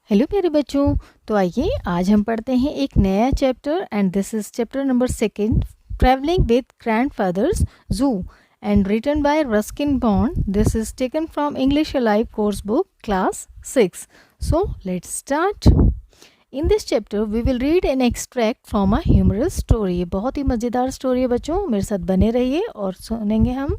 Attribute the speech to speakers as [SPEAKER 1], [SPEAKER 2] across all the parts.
[SPEAKER 1] Hello प्यारे बच्चों। तो आइए आज हम पढ़ते हैं एक नया chapter and this is chapter number 2, travelling with grandfathers जू and written by Ruskin Bond. This is taken from English Alive course book class 6. So let's start. In this chapter we will read an extract from a humorous story. बहुत ही मज़ेदार story है बच्चों, मेरे साथ बने रहिए और सुनेंगे हम।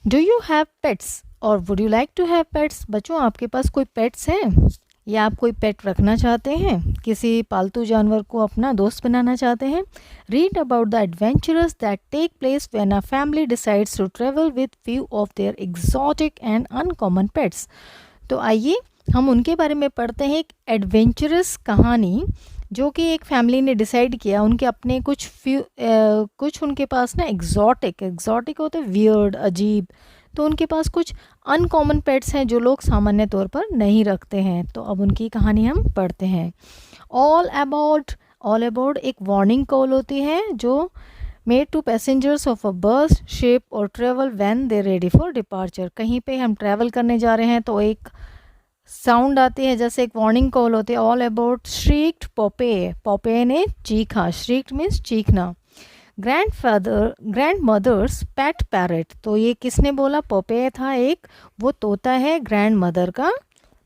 [SPEAKER 1] डू यू हैव पेट्स और would you like to have pets? बच्चों आपके पास कोई पेट्स हैं या आप कोई पेट रखना चाहते हैं, किसी पालतू जानवर को अपना दोस्त बनाना चाहते हैं? Read about the adventures that take place when a family decides to travel with few of their exotic and uncommon pets. तो आइए हम उनके बारे में पढ़ते हैं। एक एडवेंचरस कहानी जो कि एक फैमिली ने डिसाइड किया, उनके अपने कुछ उनके पास ना एग्जॉटिक होते वियर्ड, अजीब, तो उनके पास कुछ अनकॉमन पेट्स हैं जो लोग सामान्य तौर पर नहीं रखते हैं। तो अब उनकी कहानी हम पढ़ते हैं। ऑल अबाउट एक वार्निंग कॉल होती है जो made to passengers of a bus, ship और travel when they ready for departure. कहीं पे हम ट्रैवल करने जा रहे हैं तो एक साउंड आती है, जैसे एक वार्निंग कॉल होती है। ऑल अबाउट श्रीक्ड पोपे ने चीखा, श्रीक्ड मीन्स चीखना। ग्रैंड मदर्स पेट पैरट, तो ये किसने बोला? पोपे था एक, वो तोता है ग्रैंड मदर का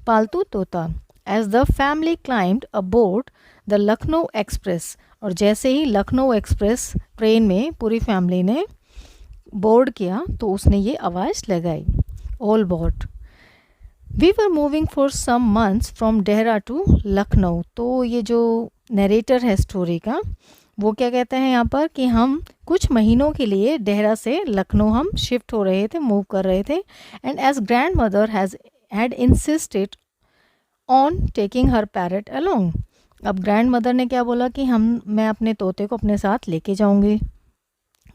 [SPEAKER 1] पालतू तोता। As the family climbed aboard the Lucknow express, और जैसे ही लखनऊ एक्सप्रेस ट्रेन में पूरी फैमिली ने बोर्ड किया तो उसने ये आवाज़ लगाई, all board. We were moving for some months from Dehra to Lucknow. तो ये जो नरेटर है स्टोरी का, वो क्या कहते हैं यहाँ पर कि हम कुछ महीनों के लिए डेहरा से लखनऊ हम शिफ्ट हो रहे थे, मूव कर रहे थे। And as grandmother had insisted on taking her parrot along. अब ग्रैंड मदर ने क्या बोला कि मैं अपने तोते को अपने साथ लेके जाऊंगी।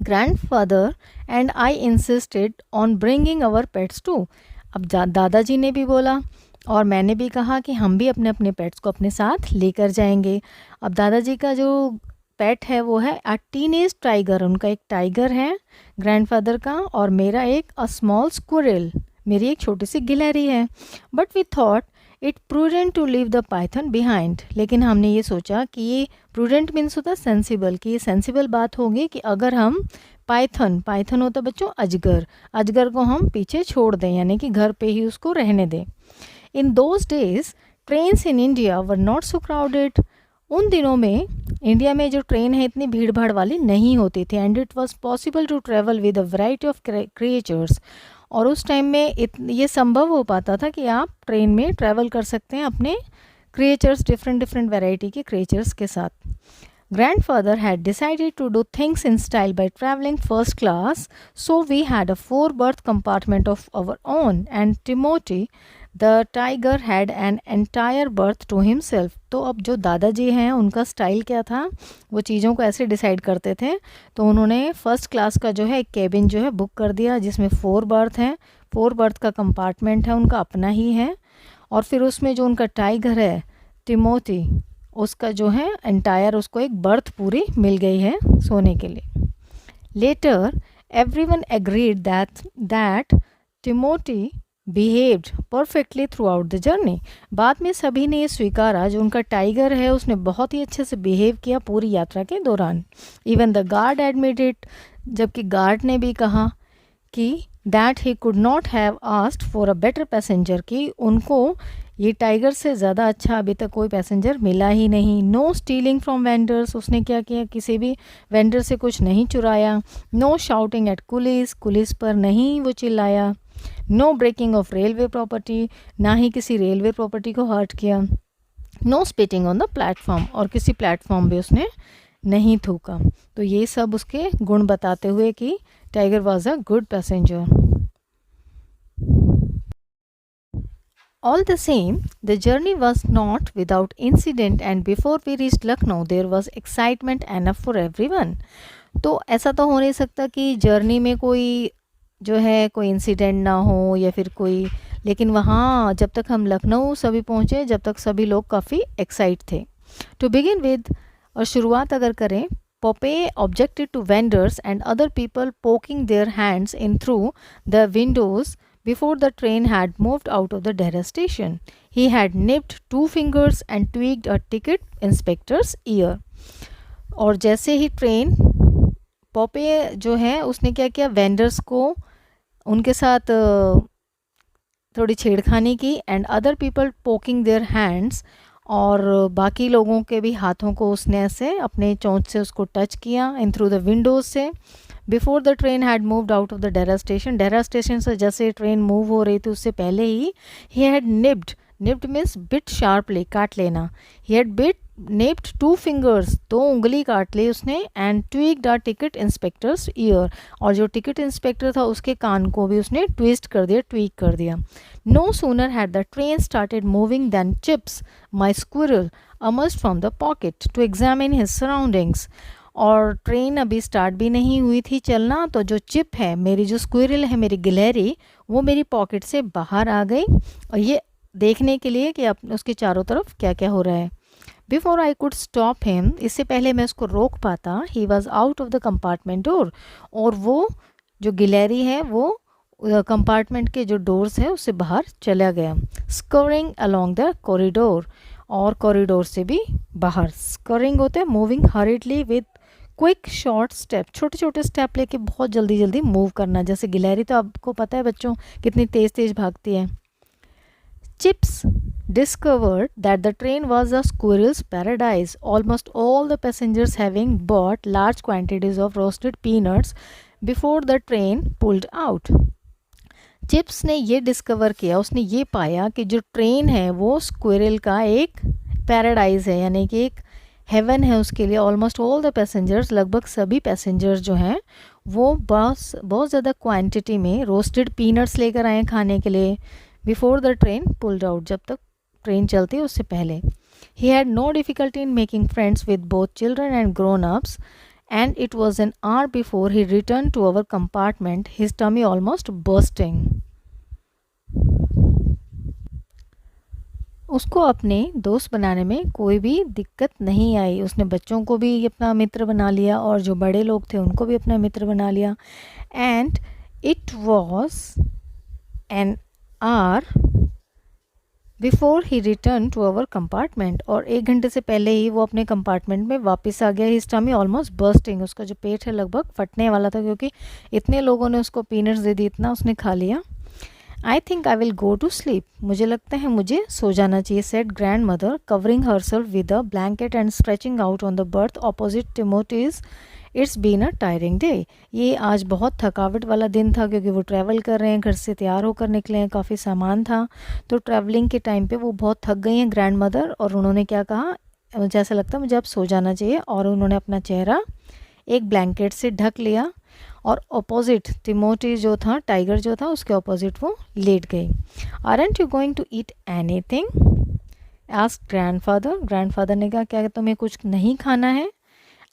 [SPEAKER 1] Grandfather and I insisted on bringing our pets too. अब दादाजी ने भी बोला और मैंने भी कहा कि हम भी अपने अपने पेट्स को अपने साथ लेकर जाएंगे। अब दादाजी का जो पेट है वो है अ टीनेज टाइगर, उनका एक टाइगर है ग्रैंडफादर का, और मेरा एक अ स्मॉल स्क्विरल, मेरी एक छोटी सी गिलहरी है। But we thought it prudent to leave the python behind, लेकिन हमने ये सोचा कि ये प्रूडेंट मीन्स होता है सेंसिबल, कि ये सेंसिबल बात होगी कि अगर हम पाइथन होता बच्चों अजगर को हम पीछे छोड़ दें, यानी कि घर पे ही उसको रहने दें। In those days trains in India were not so crowded. उन दिनों में इंडिया में जो ट्रेन है इतनी भीड़ भाड़ वाली नहीं होती थी। And it was possible to travel with a variety of creatures, और उस टाइम में ये संभव हो पाता था कि आप ट्रेन में ट्रैवल कर सकते हैं अपने क्रिएचर्स, डिफरेंट वैरायटी के क्रिएचर्स के साथ। Grandfather had decided to do things in style by traveling first class, so we had a 4-berth compartment of our own, and Timothy the tiger had an entire berth to himself. तो अब जो दादाजी हैं उनका style क्या था, वो चीज़ों को ऐसे डिसाइड करते थे, तो उन्होंने फर्स्ट क्लास का जो है एक केबिन जो है बुक कर दिया जिसमें 4 बर्थ हैं, 4 बर्थ का कंपार्टमेंट है उनका अपना ही है, और फिर उसमें जो उनका टाइगर है टिमोथी, उसका जो है एंटायर, उसको एक बर्थ पूरी मिल गई है सोने के लिए। Later everyone agreed that Timothy behaved perfectly throughout the journey. बाद में सभी ने ये स्वीकारा जो उनका टाइगर है उसने बहुत ही अच्छे से बिहेव किया पूरी यात्रा के दौरान। इवन द गार्ड एडमिटेड, जबकि गार्ड ने भी कहा कि that he could not have asked for a better passenger, कि उनको ये टाइगर से ज़्यादा अच्छा अभी तक कोई पैसेंजर मिला ही नहीं। नो स्टीलिंग फ्रॉम वेंडर्स, उसने क्या किया, किसी भी वेंडर से कुछ नहीं चुराया। नो शाउटिंग एट कुलिस पर नहीं वो चिल्लाया। No breaking of railway property, ना ही किसी रेलवे प्रॉपर्टी को हर्ट किया। No spitting on the platform, और किसी प्लेटफॉर्म भी उसने नहीं थूका। तो ये सब उसके गुण बताते हुए कि tiger was a good passenger. All the same, the journey was not without incident, and before we reached Lucknow, there was excitement enough for everyone. तो ऐसा तो हो नहीं सकता कि जर्नी में कोई जो है कोई इंसिडेंट ना हो या फिर कोई, लेकिन वहाँ जब तक हम लखनऊ सभी पहुँचे, जब तक सभी लोग काफ़ी एक्साइट थे। टू बिगिन विद, और शुरुआत अगर करें, Popeye objected to vendors and other people poking their hands in through the windows before the train had moved out of the Dehra station. He had nipped 2 fingers and tweaked a ticket inspector's ear. और जैसे ही train pauper जो है उसने क्या किया, vendors को उनके साथ थोड़ी छेड़खानी की, and other people poking their hands, और बाकी लोगों के भी हाथों को उसने ऐसे अपने चोंच से उसको टच किया इन थ्रू द विंडोज से. Before the train had moved out of the Dehra station, Dehra station से जैसे ट्रेन मूव हो रही थी उससे पहले ही he had nipped, nipped means bit sharply, काट लेना. He had bit nipped 2 fingers, 2 उंगली काट ली उसने, and tweaked a ticket inspector's ear, और जो टिकट इंस्पेक्टर था उसके कान को भी उसने ट्विस्ट कर दिया, ट्वीक कर दिया. No sooner had the train started moving than Chips my squirrel emerged from the pocket to examine his surroundings. और ट्रेन अभी स्टार्ट भी नहीं हुई थी चलना, तो जो चिप है, मेरी जो स्क्विरल है, मेरी गिलहरी, वो मेरी पॉकेट से बाहर आ गई, और ये देखने के लिए कि उसके चारों तरफ क्या क्या हो रहा है. Before I could stop him, इससे पहले मैं उसको रोक पाता, he was out of the compartment door, और वो जो गिलहरी है वो कंपार्टमेंट के जो डोर्स है उससे बाहर चला गया. स्करिंग अलोंग द कॉरिडोर, और कॉरिडोर से भी बाहर. स्करिंग होते हैं moving हरिडली with quick short step, छोटे छोटे स्टेप लेके बहुत जल्दी जल्दी मूव करना. जैसे गिलहरी तो आपको पता है बच्चों कितनी तेज़ तेज़ भागती है. Chips discovered that the train was a squirrel's paradise, almost all the passengers having bought large quantities of roasted peanuts before the train pulled out. Chips ने ये डिस्कवर किया, उसने ये पाया कि जो ट्रेन है वो स्क्विरल का एक पैराडाइज है, यानी कि एक हेवन है उसके लिए. ऑलमोस्ट ऑल द पैसेंजर्स, लगभग सभी पैसेंजर्स जो हैं वो बहुत ज़्यादा क्वांटिटी में रोस्टेड पीनट्स लेकर आए खाने के लिए. Before the train pulled out, जब तक ट्रेन चलती है उससे पहले. He had no difficulty in making friends with both children and grown ups, and it was an hour before he returned to our compartment, his tummy almost bursting. उसको अपने दोस्त बनाने में कोई भी दिक्कत नहीं आई. उसने बच्चों को भी अपना मित्र बना लिया और जो बड़े लोग थे उनको भी अपना मित्र बना लिया. And it was an hour before he return to our compartment, और 1 घंटे से पहले ही वो अपने कंपार्टमेंट में वापस आ गया. हिज टमी ऑलमोस्ट बर्स्टिंग, उसका जो पेट है लगभग फटने वाला था क्योंकि इतने लोगों ने उसको पीनट्स दे दी, इतना उसने खा लिया. I think I will go to sleep, मुझे लगता है मुझे सो जाना चाहिए, said grand mother covering herself with a blanket and stretching out on the berth opposite Timothy's. It's been a tiring day. ये आज बहुत थकावट वाला दिन था क्योंकि वो ट्रैवल कर रहे हैं, घर से तैयार होकर निकले हैं, काफ़ी सामान था, तो ट्रैवलिंग के टाइम पे वो बहुत थक गई हैं ग्रैंड मदर. और उन्होंने क्या कहा, मुझे ऐसा लगता है मुझे अब सो जाना चाहिए, और उन्होंने अपना चेहरा एक ब्लैंकेट से ढक लिया और अपोजिट टिमोटी जो था, टाइगर जो था, उसके अपोजिट वो लेट गई. Aren't you going to eat anything, asked grandfather. Grandfather ने कहा क्या तुम्हें कुछ नहीं खाना है.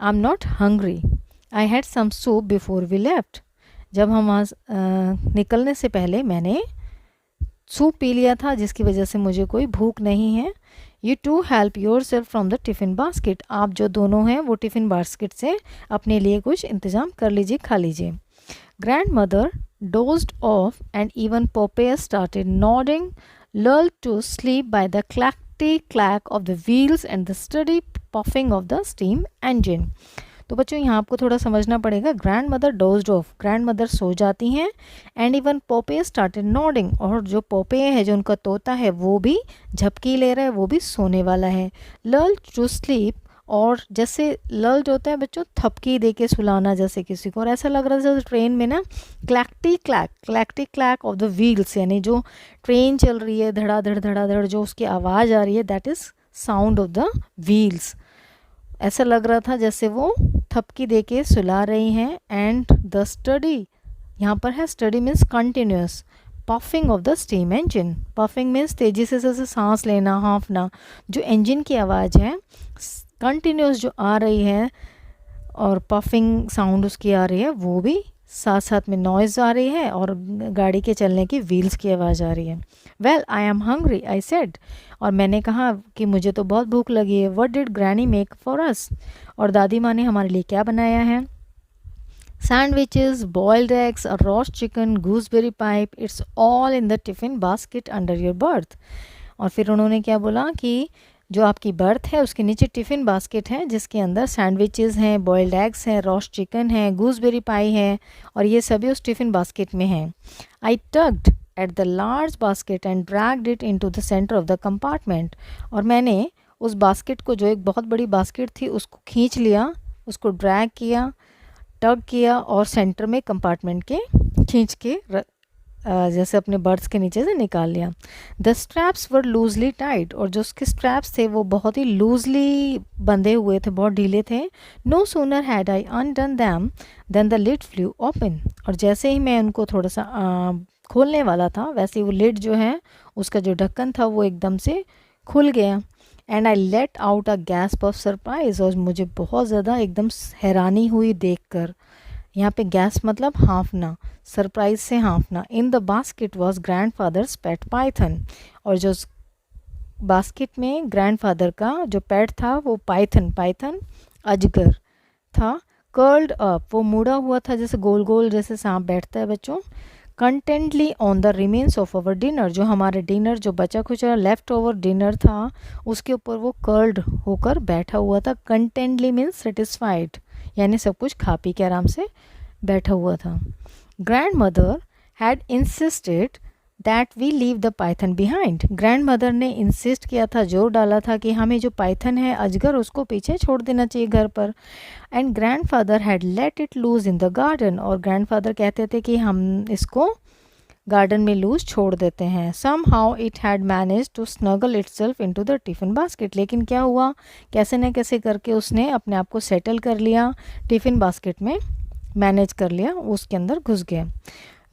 [SPEAKER 1] I am not hungry, I had some soup before we left. जब हम वहाँ निकलने से पहले मैंने सूप पी लिया था जिसकी वजह से मुझे कोई भूख नहीं है. You two help yourself from the tiffin basket, आप जो दोनों हैं वो टिफ़िन बास्केट से अपने लिए कुछ इंतज़ाम कर लीजिए, खा लीजिए. Grand mother dozed of and even Pope started nodding, lulled to sleep by the clackety clack of the wheels and the steady puffing of the steam engine. तो बच्चों यहाँ आपको थोड़ा समझना पड़ेगा. Grand mother dozed of, grand mother so जाती हैं, and even Pope started nodding, और जो पोपे है जो उनका तोता है वो भी झपकी ले रहा है, वो भी सोने वाला है. lulled to sleep, और जैसे लल्ड होता है बच्चों थपकी दे के सुलाना जैसे किसी को, और ऐसा लग रहा था जैसे ट्रेन में ना क्लैक्टी क्लैक ऑफ द व्हील्स, यानी जो ट्रेन चल रही है धड़ाधड़ जो उसकी आवाज़ आ रही है, that is sound of the wheels. ऐसा लग रहा था जैसे वो थपकी दे के सुला रही हैं. एंड द स्टडी, यहाँ पर है study means continuous, puffing of the steam engine. Puffing means तेज़ी से जैसे सांस लेना, हाँफना. जो इंजन की आवाज़ है कंटिन्यूस जो आ रही है, और पफिंग साउंड उसकी आ रही है, वो भी साथ साथ में नॉइज़ आ रही है, और गाड़ी के चलने की व्हील्स की आवाज़ आ रही है. Well I am hungry I said, और मैंने कहा कि मुझे तो बहुत भूख लगी है. What did granny make for us, और दादी माँ ने हमारे लिए क्या बनाया है. Sandwiches, boiled eggs, a roast chicken, gooseberry pipe, it's all in the tiffin basket under your berth. और फिर उन्होंने क्या बोला कि जो आपकी बर्थ है उसके नीचे टिफ़िन बास्केट है जिसके अंदर सैंडविचेस हैं, बॉइल्ड एग्स हैं, रोस्ट चिकन है, गूसबेरी पाई है और ये सभी उस टिफ़िन बास्केट में हैं. I tugged at the large basket and dragged it into the centre of the compartment. और मैंने उस बास्केट को, जो एक बहुत बड़ी बास्केट थी, उसको खींच लिया, उसको ड्रैग किया, टग किया और सेंटर में कंपार्टमेंट के खींच के जैसे अपने बर्थ के नीचे से निकाल लिया. The straps were loosely tight. और जो उसके स्ट्रैप्स थे वो बहुत ही लूजली बंधे हुए थे, बहुत ढीले थे. No sooner had I undone them than the lid flew open. और जैसे ही मैं उनको थोड़ा सा खोलने वाला था वैसे ही वो लिड जो है, उसका जो ढक्कन था वो एकदम से खुल गया. And I let out a gasp of surprise. और मुझे बहुत ज़्यादा एकदम हैरानी हुई देखकर. यहाँ पे गैस मतलब हाँफना, सरप्राइज से हाँफना. In the basket was grand father's pet python. और जो बास्केट में ग्रैंडफादर का जो पेट था वो पाइथन अजगर था. कर्ल्ड अप, वो मुड़ा हुआ था जैसे गोल गोल जैसे सांप बैठता है बच्चों. Contentedly on the remains of our dinner, जो हमारे डिनर जो बचा खुचा लेफ्ट ओवर डिनर था उसके ऊपर वो कर्ल्ड होकर बैठा हुआ था. कंटेंटली मीन्स सेटिस्फाइड, यानी सब कुछ खा पी के आराम से बैठा हुआ था. Grandmother had insisted that we leave the python behind. Grandmother ने इंसिस्ट किया था, जोर डाला था कि हमें जो पाइथन है अजगर उसको पीछे छोड़ देना चाहिए घर पर. And grandfather had let it loose in the garden. और ग्रैंड फादर कहते थे कि हम इसको गार्डन में लूज छोड़ देते हैं. Somehow it had manage to snuggle itself into the tiffin basket. लेकिन क्या हुआ, कैसे न कैसे करके उसने अपने आप को सेटल कर लिया, टिफ़िन बास्केट में मैनेज कर लिया, उसके अंदर घुस गया.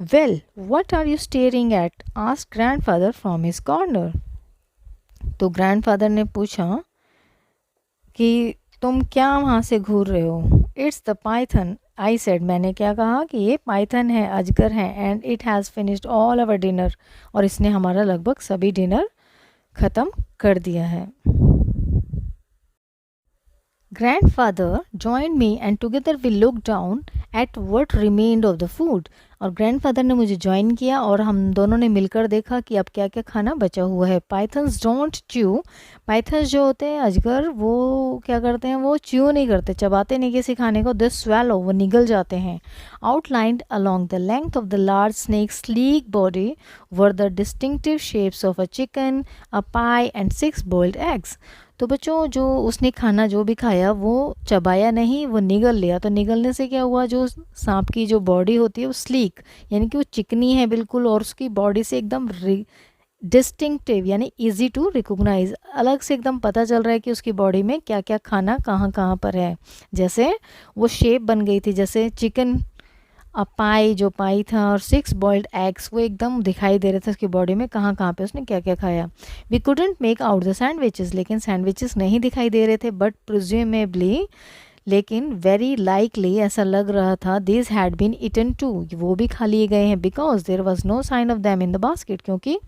[SPEAKER 1] Well what are you staring at, asked grandfather from his corner. तो ग्रैंडफादर ने पूछा कि तुम क्या वहाँ से घूर रहे हो. It's the Python I said. मैंने क्या कहा कि ये पाइथन है, अजगर है. And it has finished all our dinner. और इसने हमारा लगभग सभी डिनर ख़त्म कर दिया है. Grandfather joined me and together we looked down at what remained of the food. और ग्रैंडफादर ने मुझे ज्वाइन किया और हम दोनों ने मिलकर देखा कि अब क्या क्या खाना बचा हुआ है. Pythons don't chew. पाइथन्स जो होते हैं अजगर, वो क्या करते हैं, वो च्यू नहीं करते, चबाते नहीं किसी खाने को. दे स्वैलो, वो निगल जाते हैं. Outlined along the length of the large snake sleek body were the distinctive shapes of a chicken, a pi and 6 boiled eggs. तो बच्चों जो उसने खाना जो भी खाया वो चबाया नहीं, वो निगल लिया. तो निगलने से क्या हुआ, जो सांप की जो बॉडी होती है वो स्लीक यानी कि वो चिकनी है बिल्कुल, और उसकी बॉडी से एकदम डिस्टिंक्टिव यानी इजी टू रिकॉग्नाइज, अलग से एकदम पता चल रहा है कि उसकी बॉडी में क्या क्या खाना कहाँ कहाँ पर है. जैसे वो शेप बन गई थी, जैसे चिकन पाई जो पाई था और 6 बॉइल्ड एग्स वो एकदम दिखाई दे रहे थे उसकी बॉडी में कहाँ कहाँ पे उसने क्या क्या खाया. We couldn't make out the sandwiches. लेकिन सैंडविचेस नहीं दिखाई दे रहे थे. बट प्रिज्यूमेबली, लेकिन वेरी लाइकली ऐसा लग रहा था, this had been eaten too, वो भी खा लिए गए हैं. Because there was no sign of them in the basket, क्योंकि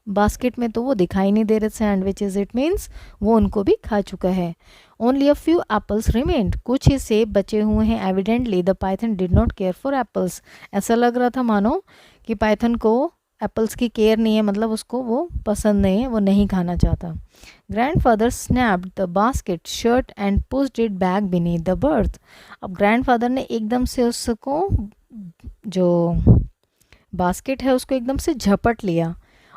[SPEAKER 1] बास्केट में तो वो दिखाई नहीं दे रहे सैंडविचेस. इट मीन्स वो उनको भी खा चुका है. Only a few apples remained. कुछ ही सेब बचे हुए हैं. Evidently the Python did not care for apples. ऐसा लग रहा था मानो कि पाइथन को एप्पल्स की केयर नहीं है, मतलब उसको वो पसंद नहीं है, वो नहीं खाना चाहता. Grandfather snapped the basket shirt and pushed it back beneath the birth. अब ग्रैंडफादर ने एकदम से उसको, जो बास्केट है उसको एकदम से झपट लिया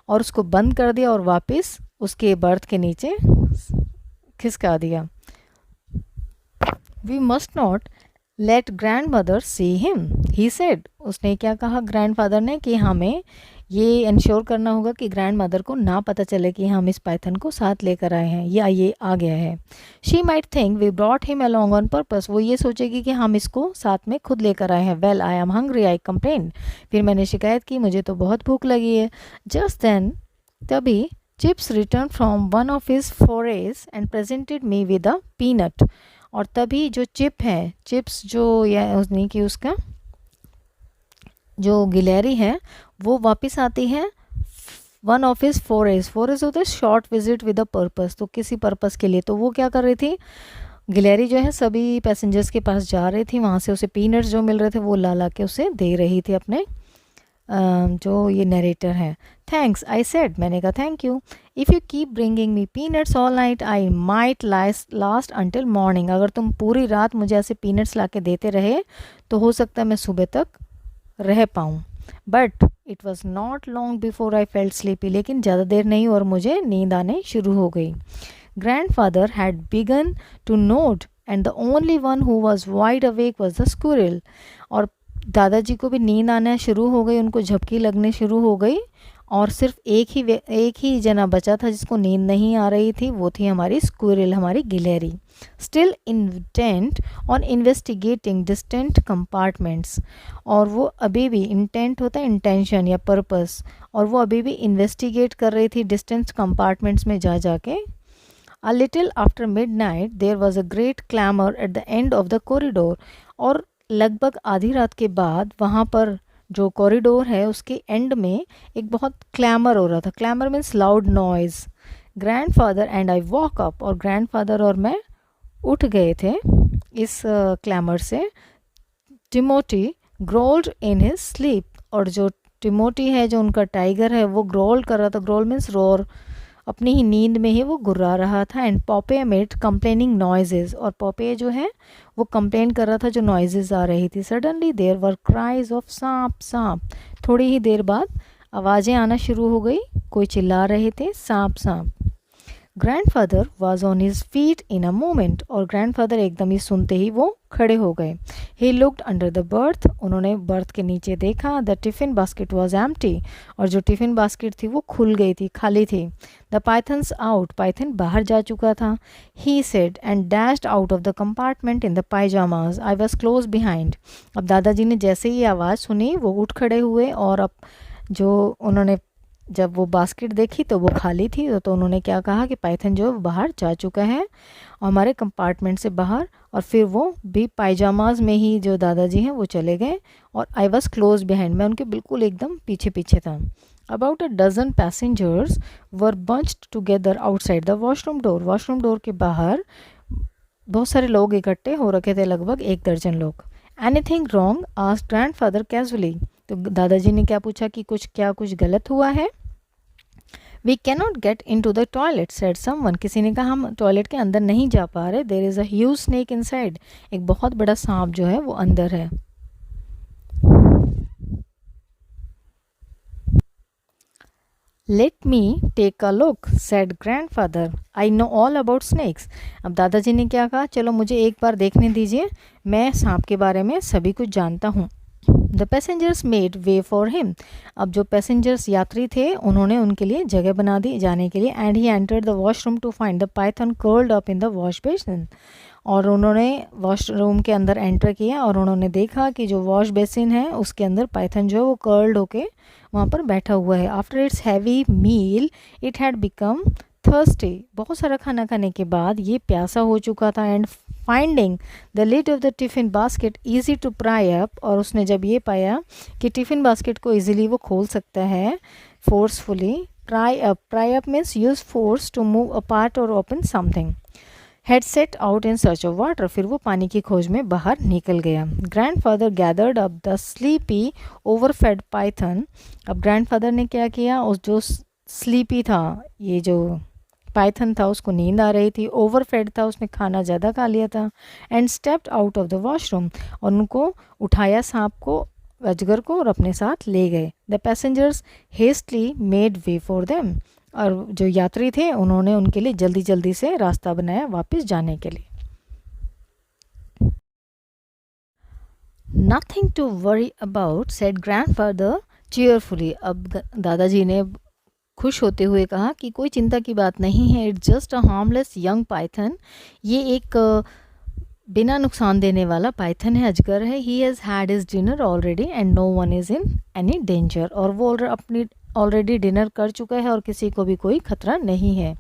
[SPEAKER 1] और उसको बंद कर दिया और वापस उसके बर्थ के नीचे खिसका दिया. We must not let grandmother see him, he said. उसने क्या कहा ग्रैंडफादर ने कि हमें ये इंश्योर करना होगा कि ग्रैंड मदर को ना पता चले कि हम इस पाइथन को साथ लेकर आए हैं या ये आ गया है. She might think we brought him along on purpose. वो ये सोचेगी कि हम इसको साथ में खुद लेकर आए हैं. Well I am hungry I complain. फिर मैंने शिकायत की, मुझे तो बहुत भूख लगी है. जस्ट देन, तभी chips return from one of his forage and presented me with a peanut. और तभी जो चिप है, चिप्स जो या उसने कि उसका जो गिलहरी है वो वापस आती है one of his forage. Forage होता है short visit with a purpose, तो किसी पर्पस के लिए. तो वो क्या कर रही थी, गिलहरी जो है सभी पैसेंजर्स के पास जा रही थी, वहाँ से उसे पीनट्स जो मिल रहे थे वो ला ला के उसे दे रही थी अपने जो ये नरेटर है। थैंक्स आई सेड, मैंने कहा thank you. If you keep bringing me peanuts all night I might last until morning, अगर तुम पूरी रात मुझे ऐसे पीनट्स ला के देते रहे तो हो सकता है मैं सुबह तक रह पाऊँ। But it was not long before I felt sleepy, लेकिन ज़्यादा देर नहीं और मुझे नींद आने शुरू हो गई। Grandfather had begun to nod and the only one who was wide awake was the squirrel, और दादाजी को भी नींद आना शुरू हो गई, उनको झपकी लगने शुरू हो गई और सिर्फ एक ही जना बचा था जिसको नींद नहीं आ रही थी, वो थी हमारी स्क्विरल, हमारी गिलहरी। Still intent on investigating distant compartments, और वो अभी भी, इंटेंट होता है इंटेंशन या पर्पस, और वो अभी भी इन्वेस्टिगेट कर रही थी डिस्टेंट कंपार्टमेंट्स में जा जाके। A little after midnight there was a great clamor at the end of the corridor, और लगभग आधी रात के बाद वहाँ पर जो कॉरिडोर है उसके एंड में एक बहुत क्लैमर हो रहा था। Clamour means loud noise. Grandfather and I walk up, और ग्रैंडफादर और मैं उठ गए थे इस क्लैमर से। Timothy growled in his sleep, और जो टिमोटी है जो उनका टाइगर है वो ग्रोल कर रहा था। ग्रोल मीन्स रोर, अपनी ही नींद में ही वो गुर्रा रहा था। And pauper made complaining noises, और पॉपे जो है वो कंप्लेन कर रहा था जो नॉइजेज आ रही थी। Suddenly there were cries of saanp saanp, थोड़ी ही देर बाद आवाज़ें आना शुरू हो गई, कोई चिल्ला रहे थे सांप सांप। Grandfather was on his feet in a moment, और ग्रैंडफादर एकदम ही सुनते ही वो खड़े हो गए। He looked under the birth, उन्होंने बर्थ के नीचे देखा। The tiffin basket was empty, और जो टिफ़िन बास्केट थी वो खुल गई थी, खाली थी। द पाइथन्स आउट, पाइथन बाहर जा चुका था। He said and dashed out of the compartment in the pyjamas, I was close behind. अब दादाजी ने जैसे ही आवाज़ सुनी वो उठ खड़े हुए, और अब जो उन्होंने जब वो बास्केट देखी तो वो खाली थी, तो उन्होंने क्या कहा कि पाइथन जो बाहर जा चुका है हमारे कंपार्टमेंट से बाहर। और फिर वो भी पायजामाज में ही जो दादाजी हैं वो चले गए, और आई वॉज क्लोज बिहाइंड, मैं उनके बिल्कुल एकदम पीछे पीछे था। About a dozen passengers were bunched together outside the washroom door, washroom door के बाहर बहुत सारे लोग इकट्ठे हो रखे थे, लगभग 1 दर्जन लोग। Anything wrong asked grandfather casually, तो दादाजी ने क्या पूछा कि कुछ गलत हुआ है। We cannot get into the toilet said someone, किसी ने कहा हम टॉयलेट के अंदर नहीं जा पा रहे। There is a huge snake inside, एक बहुत बड़ा सांप जो है वो अंदर है। Let me take a look said grandfather, I know all about snakes. अब दादाजी ने क्या कहा, चलो मुझे एक बार देखने दीजिए, मैं सांप के बारे में सभी कुछ जानता हूँ। The passengers made way for him, अब जो पैसेंजर्स यात्री थे उन्होंने उनके लिए जगह बना दी जाने के लिए। And he entered the washroom to find the python curled up in the wash basin, और उन्होंने वॉशरूम के अंदर एंटर किया और उन्होंने देखा कि जो वॉश बेसिन है उसके अंदर पाइथन जो है वो कर्ल्ड होके वहाँ पर बैठा हुआ है। After its heavy meal it had become thirsty, बहुत सारा खाना खाने के बाद ये प्यासा हो चुका था। And finding the lid of the tiffin basket easy to pry up, और उसने जब ये पाया कि टिफ़िन बास्केट को ईजिली वो खोल सकता है forcefully. Pry up means use force to move apart और open something. Had set out in search of water, फिर वो पानी की खोज में बाहर निकल गया। Grandfather gathered up the sleepy overfed python, अब ग्रैंडफादर ने क्या किया, उस जो स्लीपी था, ये जो पाइथन था उसको नींद आ रही थी, ओवरफेड था, उसने खाना ज़्यादा खा लिया था। And stepped out of the washroom, और उनको उठाया सांप को, अजगर को, और अपने साथ ले गए। The passengers hastily made way for them, और जो यात्री थे उन्होंने उनके लिए जल्दी जल्दी से रास्ता बनाया वापस जाने के लिए। Nothing to worry about said grandfather cheerfully, अब दादाजी ने खुश होते हुए कहा कि कोई चिंता की बात नहीं है, it's just a harmless young Python, ये एक बिना नुकसान देने वाला पाइथन है, अजगर है। He has had his dinner already and no one is in any danger, और वो अपनी ऑलरेडी डिनर कर चुका है और किसी को भी कोई खतरा नहीं है।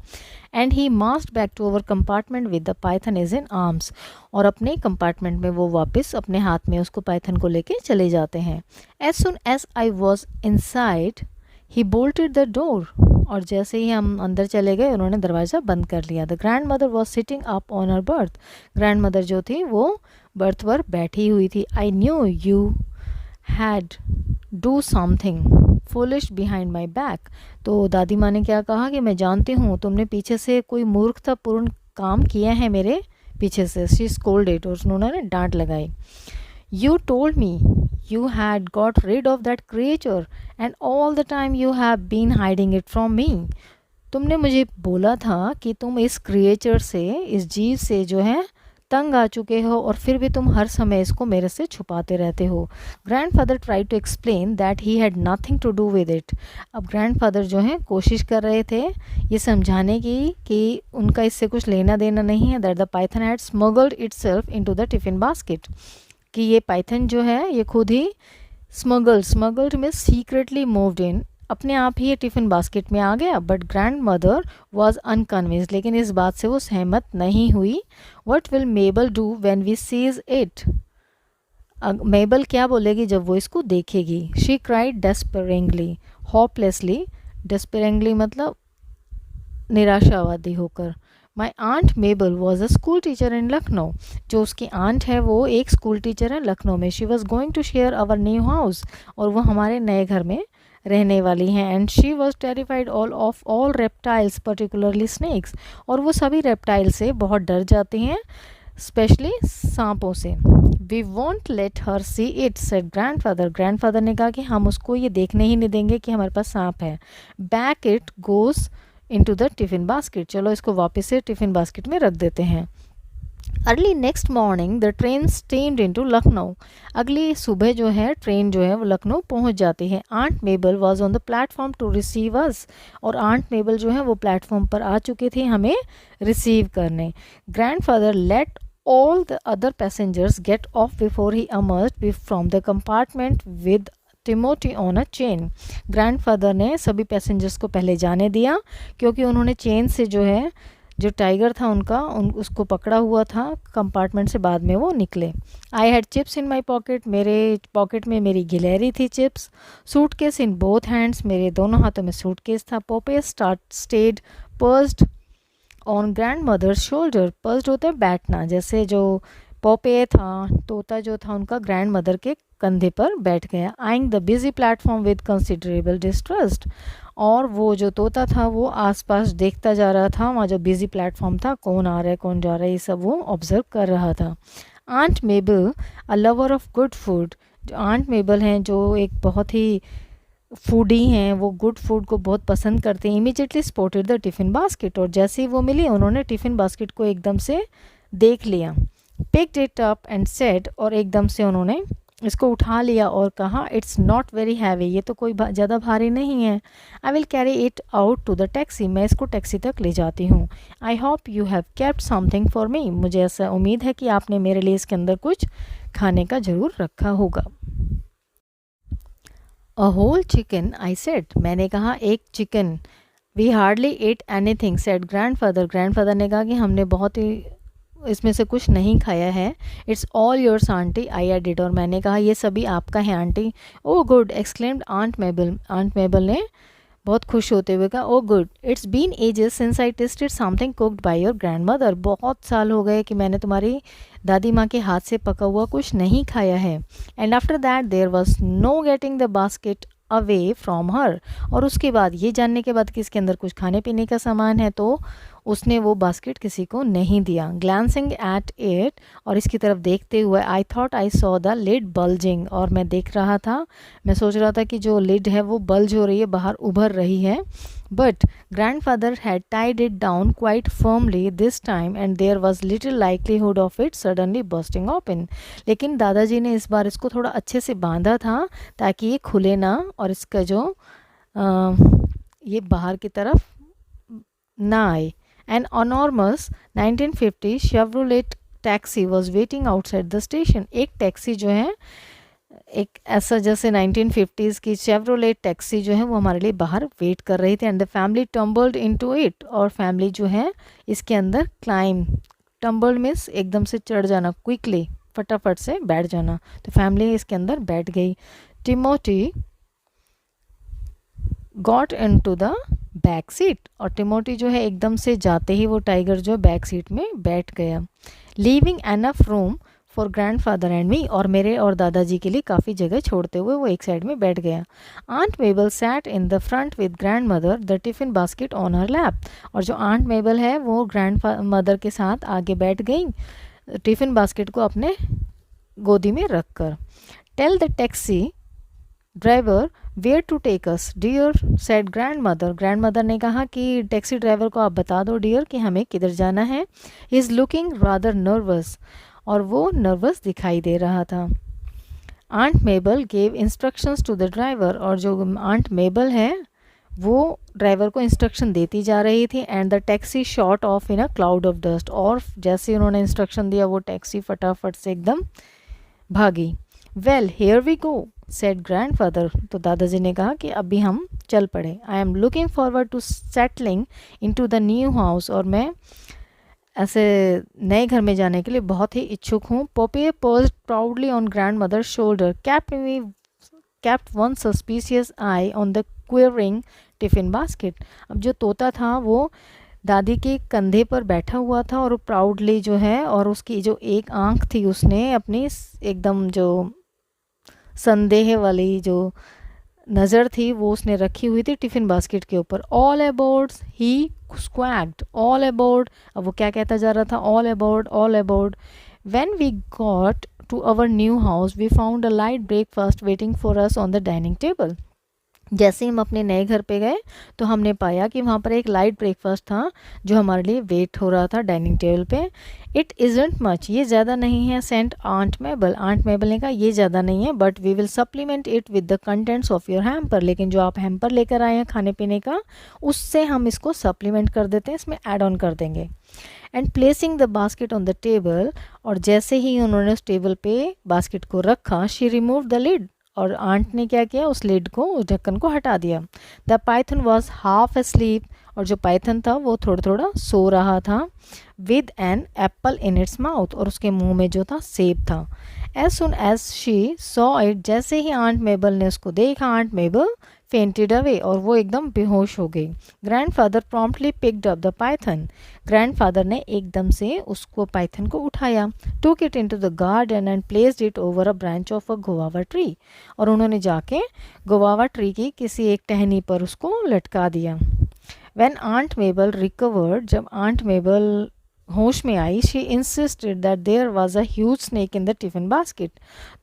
[SPEAKER 1] And he marched back to our compartment with the python is in arms, और अपने कंपार्टमेंट में वो वापस अपने हाथ में उसको पाइथन को लेके चले जाते हैं। As soon as I was inside he bolted the door, और जैसे ही हम अंदर चले गए उन्होंने दरवाज़ा बंद कर लिया। The grand mother was sitting up on her birth, grand mother जो थी वो बर्थ पर बैठी हुई थी। I knew you had do something foolish behind my back, तो दादी माँ ने क्या कहा कि मैं जानती हूँ तुमने पीछे से कोई मूर्खतापूर्ण काम किया है मेरे पीछे से। शी स्कोल्डेड, और उन्होंने डांट लगाई। You told me you had got rid of that creature and all the time you have been hiding it from me. तुमने मुझे बोला था कि तुम इस क्रिएचर से, इस जीव से जो है तंग आ चुके हो और फिर भी तुम हर समय इसको मेरे से छुपाते रहते हो। Grandfather try to explain that he had nothing to do with it. अब ग्रैंडफादर जो है कोशिश कर रहे थे ये समझाने की कि उनका इससे कुछ लेना देना नहीं है। That the python had smuggled itself into the tiffin basket, कि ये पाइथन जो है ये खुद ही स्मगल्ड में सीक्रेटली मूव्ड इन, अपने आप ही ये टिफ़िन बास्केट में आ गया। But grand mother was unconvinced, लेकिन इस बात से वो सहमत नहीं हुई। What will Mabel do when we sees it, Mabel क्या बोलेगी जब वो इसको देखेगी। She cried desperately, hopelessly, desperately मतलब निराशावादी होकर। My aunt Mabel was a school teacher in Lucknow, जो उसकी आंट है वो एक स्कूल टीचर है लखनऊ में। She was going to share our new house, और वो हमारे नए घर में रहने वाली हैं। And she was terrified all reptiles particularly snakes, और वो सभी रेप्टाइल से बहुत डर जाते हैं, स्पेशली सांपों से। We won't let her see it said grandfather, grandfather ने कहा कि हम उसको ये देखने ही नहीं देंगे कि हमारे पास सांप है। Back it goes into the tiffin basket, चलो इसको वापस से टिफ़िन बास्केट में रख देते हैं। Early next morning the train steamed into Lucknow, अगली सुबह जो है ट्रेन जो है वो लखनऊ पहुंच जाती है। Aunt Mabel was on the platform to receive us, और आंट मेबल जो है वो प्लेटफॉर्म पर आ चुकी थी हमें रिसीव करने। Grandfather let all the other passengers get off before he emerged from the compartment with Timothy on a chain. Grandfather ने सभी पैसेंजर्स को पहले जाने दिया क्योंकि उन्होंने चेन से जो है जो टाइगर था उनका उसको पकड़ा हुआ था कंपार्टमेंट से, बाद में वो निकले। I had Chips in my pocket, मेरे पॉकेट में मेरी गिलहरी थी Chips. Suitcase in both hands, मेरे दोनों हाथों में सूटकेस था। Popeye stayed perched on grandmother's shoulder, perched होता है बैठना, जैसे जो पोपे था तोता जो था उनका ग्रैंड मदर के कंधे पर बैठ गया। Eyeing the busy platform with considerable distrust, और वो जो तोता था वो आसपास देखता जा रहा था, वहाँ जो बिजी प्लेटफॉर्म था कौन आ रहा है कौन जा रहा है ये सब वो ऑब्जर्व कर रहा था। Aunt Mabel a lover of good food, जो आंट मेबल हैं जो एक बहुत ही फूडी हैं, वो गुड फूड को बहुत पसंद करते हैं। Immediately spotted the tiffin basket, और जैसे ही वो मिली उन्होंने टिफ़िन बास्केट को एकदम से देख लिया। Picked it up and said, और एकदम से उन्होंने इसको उठा लिया और कहा इट्स नॉट वेरी हैवी, ये तो कोई ज़्यादा भारी नहीं है। I will carry it out to the taxi, मैं इसको टैक्सी तक ले जाती हूँ। I hope you have kept something for me, मुझे ऐसा उम्मीद है कि आपने मेरे लिए इसके अंदर कुछ खाने का ज़रूर रखा होगा। A whole chicken I said, मैंने कहा एक chicken. We hardly ate anything said grandfather, grandfather ने कहा कि हमने बहुत ही इसमें से कुछ नहीं खाया है। It's all yours aunty I added, और मैंने कहा ये सभी आपका है aunty. Oh good exclaimed aunt Mabel, aunt Mabel ने बहुत खुश होते हुए कहा oh good it's been ages since I tasted something cooked by your grandmother, बहुत साल हो गए कि मैंने तुम्हारी दादी माँ के हाथ से पका हुआ कुछ नहीं खाया है। And after that there was no getting the basket away from her, और उसके बाद ये जानने के बाद कि इसके अंदर कुछ खाने पीने का सामान है तो उसने वो बास्केट किसी को नहीं दिया। ग्लैंसिंग एट इट, और इसकी तरफ देखते हुए I thought I saw the lid bulging, और मैं देख रहा था, मैं सोच रहा था कि जो लिड है वो बल्ज हो रही है, बाहर उभर रही है। But grandfather had tied it down quite firmly this time and there was little likelihood of it suddenly bursting open, लेकिन दादाजी ने इस बार इसको थोड़ा अच्छे से बांधा था ताकि ये खुले ना और इसका जो ये बाहर की तरफ ना आए। An enormous 1950 Chevrolet taxi was waiting outside the station. एक टैक्सी जो है एक ऐसा जैसे 1950s की Chevrolet टैक्सी जो है वो हमारे लिए बाहर वेट कर रही थी। And the family tumbled into it, और फैमिली जो है इसके अंदर क्लाइम, टम्बल्ड मीन्स एकदम से चढ़ जाना, क्विकली फटाफट से बैठ जाना, तो फैमिली इसके अंदर बैठ गई। Timothy got into the back seat, और टिमोटी जो है एकदम से जाते ही वो टाइगर जो बैक सीट में बैठ गया, leaving enough room for grandfather and me, और मेरे और दादाजी के लिए काफ़ी जगह छोड़ते हुए वो एक साइड में बैठ गया। Aunt Mabel sat in the front with grandmother the tiffin basket on her lap, और जो आंट मेबल है वो ग्रैंड मदर के साथ आगे बैठ गई टिफ़िन बास्केट को अपने गोदी में रख कर। Tell the taxi driver where to take us dear said grand mother, grandmother ने कहा कि टैक्सी ड्राइवर को आप बता दो डियर कि हमें किधर जाना है। He is looking rather nervous, और वो नर्वस दिखाई दे रहा था। Aunt Mabel gave instructions to the driver, और जो आंट मेबल है वो ड्राइवर को इंस्ट्रक्शन देती जा रही थी। And the taxi shot of in a cloud of dust, और जैसे उन्होंने इंस्ट्रक्शन दिया वो टैक्सी फटाफट से एकदम भागी। Well here we go said grandfather, तो दादाजी ने कहा कि अभी हम चल पड़े। I am looking forward to settling into the new house, और मैं ऐसे नए घर में जाने के लिए बहुत ही इच्छुक हूँ। Popeye posed proudly on grandmother's shoulder, kept one suspicious eye on the quivering tiffin basket. अब जो तोता था वो दादी के कंधे पर बैठा हुआ था और प्राउडली जो है, और उसकी जो एक आंख थी उसने अपनी एकदम जो संदेह वाली जो नज़र थी वो उसने रखी हुई थी टिफ़िन बास्केट के ऊपर। All about he squawked, all about, अब वो क्या कहता जा रहा था, all about all about. When we got to our new house we found a light breakfast waiting for us on the dining table. जैसे ही हम अपने नए घर पे गए तो हमने पाया कि वहाँ पर एक लाइट ब्रेकफास्ट था जो हमारे लिए वेट हो रहा था डाइनिंग टेबल पे। इट इज़ंट मच, ये ज़्यादा नहीं है, said Aunt Mabel, aunt Mabel ने कहा ये ज़्यादा नहीं है, but we will supplement it with the contents of your hamper, लेकिन जो आप हैम्पर लेकर आए हैं खाने पीने का उससे हम इसको सप्लीमेंट कर देते हैं, इसमें ऐड ऑन कर देंगे। And placing the basket on the table, और जैसे ही उन्होंने उस टेबल पे बास्केट को रखा, शी रिमूव द लिड, और आंट ने क्या किया, उस लिड को, उस ढक्कन को हटा दिया। The Python was half asleep, और जो पाइथन था वो थोड़ा थोड़ा सो रहा था। With an apple in its mouth, और उसके मुंह में जो था सेब था। As soon as she saw it, जैसे ही आंट मेबल ने उसको देखा, आंट मेबल फेंटेड अवे, और वो एकदम बेहोश हो गई। Grandfather promptly picked up the Python, grandfather ने एकदम से उसको पाइथन को उठाया। Took it into the garden and placed it over a branch of a guava tree, और उन्होंने जाके गुआवा ट्री की किसी एक टहनी पर उसको लटका दिया। व्हेन आंट मेबल रिकवर्ड, जब आंट मेबल होश में आई, she insisted that there was a huge snake in the tiffin basket,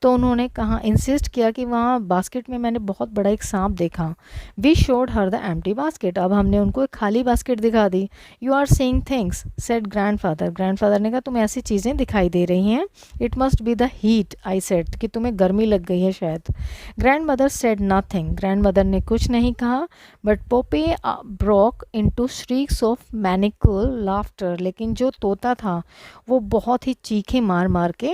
[SPEAKER 1] तो उन्होंने कहा, इंसिस्ट किया कि वहाँ बास्केट में मैंने बहुत बड़ा एक सांप देखा। We showed her the empty basket, अब हमने उनको एक खाली बास्केट दिखा दी। You are seeing things said grandfather, grandfather ने कहा तुम्हें ऐसी चीज़ें दिखाई दे रही हैं। It must be the heat I said, कि तुम्हें गर्मी लग गई है शायद। Grandmother said nothing, grandmother ने कुछ नहीं कहा। But Poppy broke into shrieks of maniacal laughter, लेकिन जो तोता था वो बहुत ही चीखे मार मार के,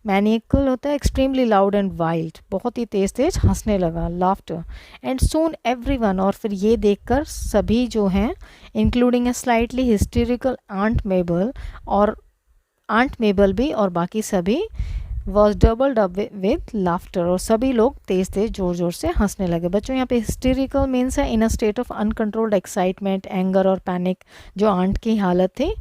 [SPEAKER 1] मैनिकल होता है एक्सट्रीमली लाउड एंड वाइल्ड, बहुत ही तेज तेज हंसने लगा, लाफ्टर। एंड सून एवरीवन, और फिर ये देखकर सभी जो हैं, including a slightly hysterical aunt Mabel, और आंट मेबल भी और बाकी सभी, was doubled up with laughter, और सभी लोग तेज तेज जोर जोर से हंसने लगे। बच्चों यहाँ पे हिस्टेरिकल मीन्स है in a state of uncontrolled excitement, anger और पैनिक, जो आंट की हालत थी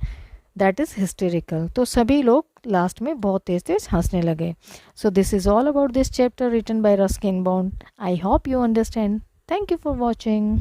[SPEAKER 1] दैट इज़ हिस्टेरिकल। तो सभी लोग लास्ट में बहुत तेज तेज हंसने लगे। So this is all about this chapter written by Ruskin Bond. I hope you understand. Thank you for watching.